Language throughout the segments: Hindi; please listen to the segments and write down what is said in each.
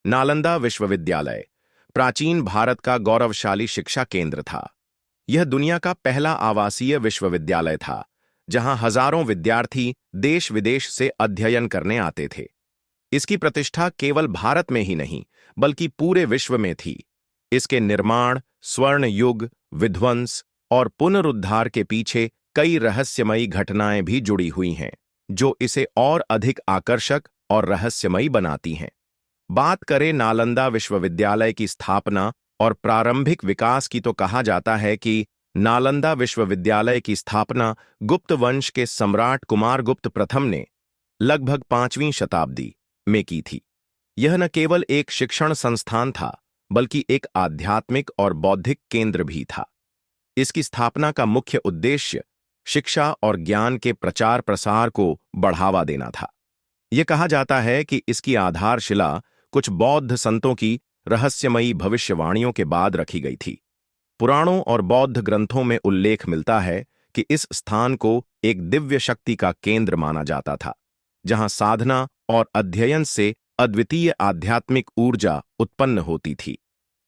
नालंदा विश्वविद्यालय प्राचीन भारत का गौरवशाली शिक्षा केंद्र था। यह दुनिया का पहला आवासीय विश्वविद्यालय था, जहां हजारों विद्यार्थी देश विदेश से अध्ययन करने आते थे। इसकी प्रतिष्ठा केवल भारत में ही नहीं, बल्कि पूरे विश्व में थी। इसके निर्माण, स्वर्ण युग, विध्वंस और पुनरुद्धार के पीछे कई रहस्यमयी घटनाएं भी जुड़ी हुई हैं, जो इसे और अधिक आकर्षक और रहस्यमयी बनाती हैं। बात करें नालंदा विश्वविद्यालय की स्थापना और प्रारंभिक विकास की, तो कहा जाता है कि नालंदा विश्वविद्यालय की स्थापना गुप्त वंश के सम्राट कुमारगुप्त प्रथम ने लगभग 5वीं शताब्दी में की थी। यह न केवल एक शिक्षण संस्थान था, बल्कि एक आध्यात्मिक और बौद्धिक केंद्र भी था। इसकी स्थापना का मुख्य उद्देश्य शिक्षा और ज्ञान के प्रचार प्रसार को बढ़ावा देना था। यह कहा जाता है कि इसकी आधारशिला कुछ बौद्ध संतों की रहस्यमयी भविष्यवाणियों के बाद रखी गई थी। पुराणों और बौद्ध ग्रंथों में उल्लेख मिलता है कि इस स्थान को एक दिव्य शक्ति का केंद्र माना जाता था, जहां साधना और अध्ययन से अद्वितीय आध्यात्मिक ऊर्जा उत्पन्न होती थी।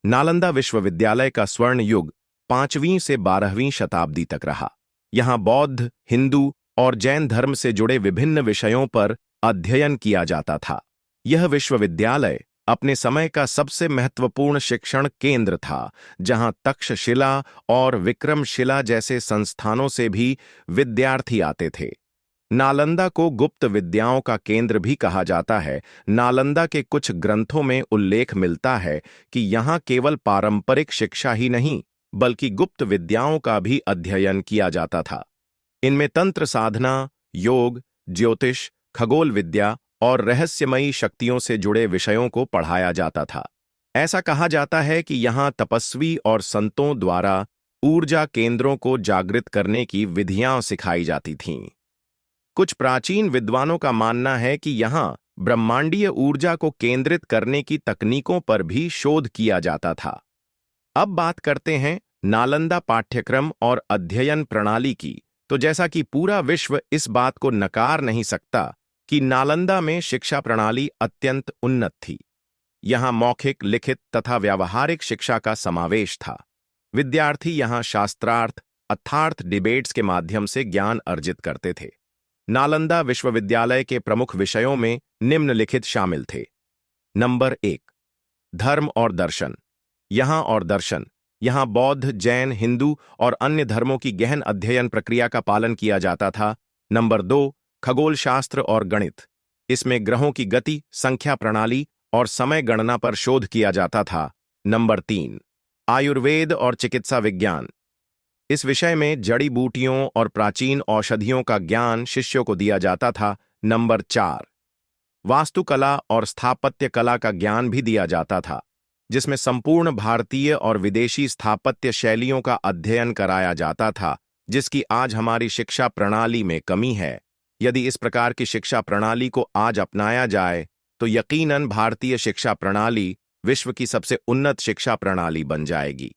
नालंदा विश्वविद्यालय का स्वर्ण युग 5वीं से 12वीं शताब्दी तक रहा। यहां बौद्ध, हिंदू और जैन धर्म से जुड़े विभिन्न विषयों पर अध्ययन किया जाता था। यह विश्वविद्यालय अपने समय का सबसे महत्वपूर्ण शिक्षण केंद्र था, जहां तक्षशिला और विक्रमशिला जैसे संस्थानों से भी विद्यार्थी आते थे। नालंदा को गुप्त विद्याओं का केंद्र भी कहा जाता है। नालंदा के कुछ ग्रंथों में उल्लेख मिलता है कि यहाँ केवल पारंपरिक शिक्षा ही नहीं, बल्कि गुप्त विद्याओं का भी अध्ययन किया जाता था। इनमें तंत्र साधना, योग, ज्योतिष, खगोल विद्या और रहस्यमयी शक्तियों से जुड़े विषयों को पढ़ाया जाता था। ऐसा कहा जाता है कि यहाँ तपस्वी और संतों द्वारा ऊर्जा केंद्रों को जागृत करने की विधियां सिखाई जाती थीं। कुछ प्राचीन विद्वानों का मानना है कि यहाँ ब्रह्मांडीय ऊर्जा को केंद्रित करने की तकनीकों पर भी शोध किया जाता था। अब बात करते हैं नालंदा पाठ्यक्रम और अध्ययन प्रणाली की। तो जैसा कि पूरा विश्व इस बात को नकार नहीं सकता कि नालंदा में शिक्षा प्रणाली अत्यंत उन्नत थी। यहाँ मौखिक, लिखित तथा व्यावहारिक शिक्षा का समावेश था। विद्यार्थी यहाँ शास्त्रार्थ अर्थात डिबेट्स के माध्यम से ज्ञान अर्जित करते थे। नालंदा विश्वविद्यालय के प्रमुख विषयों में निम्नलिखित शामिल थे। नंबर 1, धर्म और दर्शन। यहाँ बौद्ध, जैन, हिंदू और अन्य धर्मों की गहन अध्ययन प्रक्रिया का पालन किया जाता था। नंबर 2, खगोल शास्त्र और गणित। इसमें ग्रहों की गति, संख्या प्रणाली और समय गणना पर शोध किया जाता था। नंबर 3, आयुर्वेद और चिकित्सा विज्ञान। इस विषय में जड़ी बूटियों और प्राचीन औषधियों का ज्ञान शिष्यों को दिया जाता था। नंबर 4, वास्तुकला और स्थापत्य कला का ज्ञान भी दिया जाता था, जिसमें संपूर्ण भारतीय और विदेशी स्थापत्य शैलियों का अध्ययन कराया जाता था, जिसकी आज हमारी शिक्षा प्रणाली में कमी है। यदि इस प्रकार की शिक्षा प्रणाली को आज अपनाया जाए, तो यकीनन भारतीय शिक्षा प्रणाली विश्व की सबसे उन्नत शिक्षा प्रणाली बन जाएगी।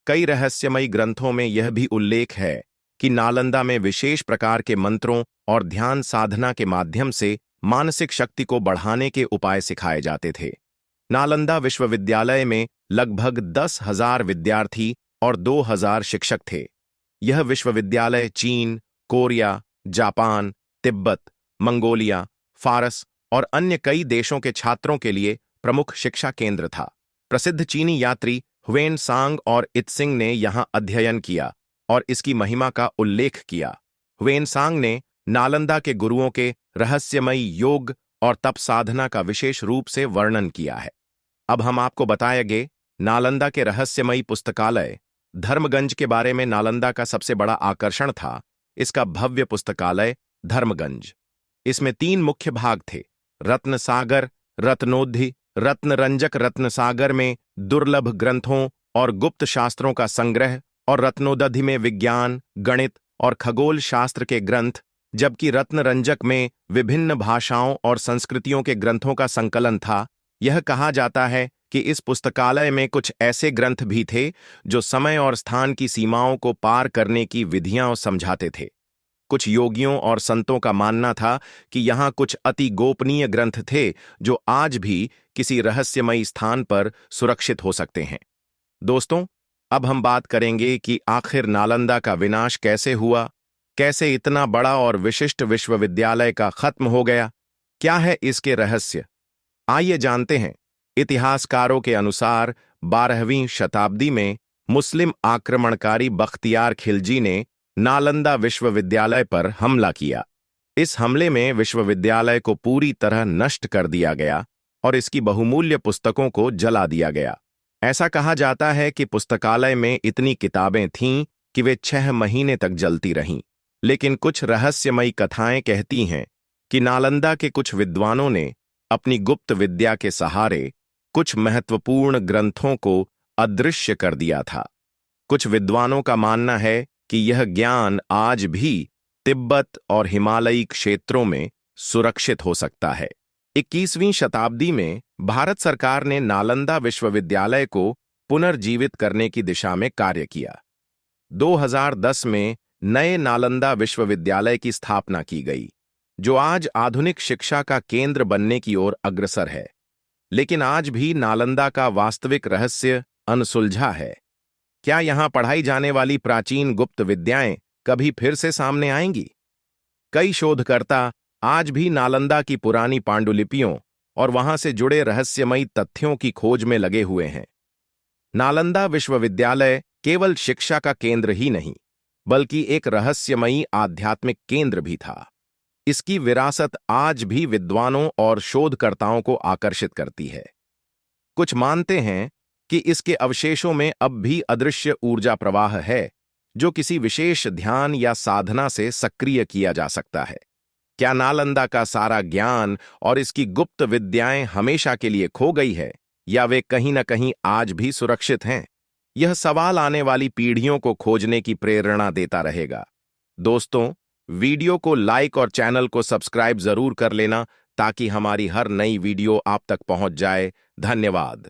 कई रहस्यमयी ग्रंथों में यह भी उल्लेख है कि नालंदा में विशेष प्रकार के मंत्रों और ध्यान साधना के माध्यम से मानसिक शक्ति को बढ़ाने के उपाय सिखाए जाते थे। नालंदा विश्वविद्यालय में लगभग 10,000 विद्यार्थी और 2,000 शिक्षक थे। यह विश्वविद्यालय चीन, कोरिया, जापान, तिब्बत, मंगोलिया, फारस और अन्य कई देशों के छात्रों के लिए प्रमुख शिक्षा केंद्र था। प्रसिद्ध चीनी यात्री हुएन सांग और इत्सिंग ने यहाँ अध्ययन किया और इसकी महिमा का उल्लेख किया। हुएन सांग ने नालंदा के गुरुओं के रहस्यमयी योग और तप साधना का विशेष रूप से वर्णन किया है। अब हम आपको बताएंगे नालंदा के रहस्यमयी पुस्तकालय धर्मगंज के बारे में। नालंदा का सबसे बड़ा आकर्षण था इसका भव्य पुस्तकालय धर्मगंज। इसमें 3 मुख्य भाग थे, रत्नसागर, रत्नोद्धि, रत्नरंजक। रत्नसागर में दुर्लभ ग्रंथों और गुप्त शास्त्रों का संग्रह और रत्नोदधि में विज्ञान, गणित और खगोल शास्त्र के ग्रंथ, जबकि रत्नरंजक में विभिन्न भाषाओं और संस्कृतियों के ग्रंथों का संकलन था। यह कहा जाता है कि इस पुस्तकालय में कुछ ऐसे ग्रंथ भी थे जो समय और स्थान की सीमाओं को पार करने की विधियां समझाते थे। कुछ योगियों और संतों का मानना था कि यहाँ कुछ अति गोपनीय ग्रंथ थे जो आज भी किसी रहस्यमयी स्थान पर सुरक्षित हो सकते हैं। दोस्तों, अब हम बात करेंगे कि आखिर नालंदा का विनाश कैसे हुआ, कैसे इतना बड़ा और विशिष्ट विश्वविद्यालय का खत्म हो गया, क्या है इसके रहस्य। आइए जानते हैं। इतिहासकारों के अनुसार 12वीं शताब्दी में मुस्लिम आक्रमणकारी बख्तियार खिलजी ने नालंदा विश्वविद्यालय पर हमला किया। इस हमले में विश्वविद्यालय को पूरी तरह नष्ट कर दिया गया और इसकी बहुमूल्य पुस्तकों को जला दिया गया। ऐसा कहा जाता है कि पुस्तकालय में इतनी किताबें थीं कि वे 6 महीने तक जलती रहीं। लेकिन कुछ रहस्यमयी कथाएं कहती हैं कि नालंदा के कुछ विद्वानों ने अपनी गुप्त विद्या के सहारे कुछ महत्वपूर्ण ग्रंथों को अदृश्य कर दिया था। कुछ विद्वानों का मानना है कि यह ज्ञान आज भी तिब्बत और हिमालयी क्षेत्रों में सुरक्षित हो सकता है। 21वीं शताब्दी में भारत सरकार ने नालंदा विश्वविद्यालय को पुनर्जीवित करने की दिशा में कार्य किया। 2010 में नए नालंदा विश्वविद्यालय की स्थापना की गई, जो आज आधुनिक शिक्षा का केंद्र बनने की ओर अग्रसर है। लेकिन आज भी नालंदा का वास्तविक रहस्य अनसुलझा है। क्या यहां पढ़ाई जाने वाली प्राचीन गुप्त विद्याएं कभी फिर से सामने आएंगी? कई शोधकर्ता आज भी नालंदा की पुरानी पांडुलिपियों और वहां से जुड़े रहस्यमयी तथ्यों की खोज में लगे हुए हैं। नालंदा विश्वविद्यालय केवल शिक्षा का केंद्र ही नहीं, बल्कि एक रहस्यमयी आध्यात्मिक केंद्र भी था। इसकी विरासत आज भी विद्वानों और शोधकर्ताओं को आकर्षित करती है। कुछ मानते हैं कि इसके अवशेषों में अब भी अदृश्य ऊर्जा प्रवाह है, जो किसी विशेष ध्यान या साधना से सक्रिय किया जा सकता है। क्या नालंदा का सारा ज्ञान और इसकी गुप्त विद्याएं हमेशा के लिए खो गई है, या वे कहीं न कहीं आज भी सुरक्षित हैं? यह सवाल आने वाली पीढ़ियों को खोजने की प्रेरणा देता रहेगा। दोस्तों, वीडियो को लाइक और चैनल को सब्सक्राइब जरूर कर लेना ताकि हमारी हर नई वीडियो आप तक पहुंच जाए। धन्यवाद।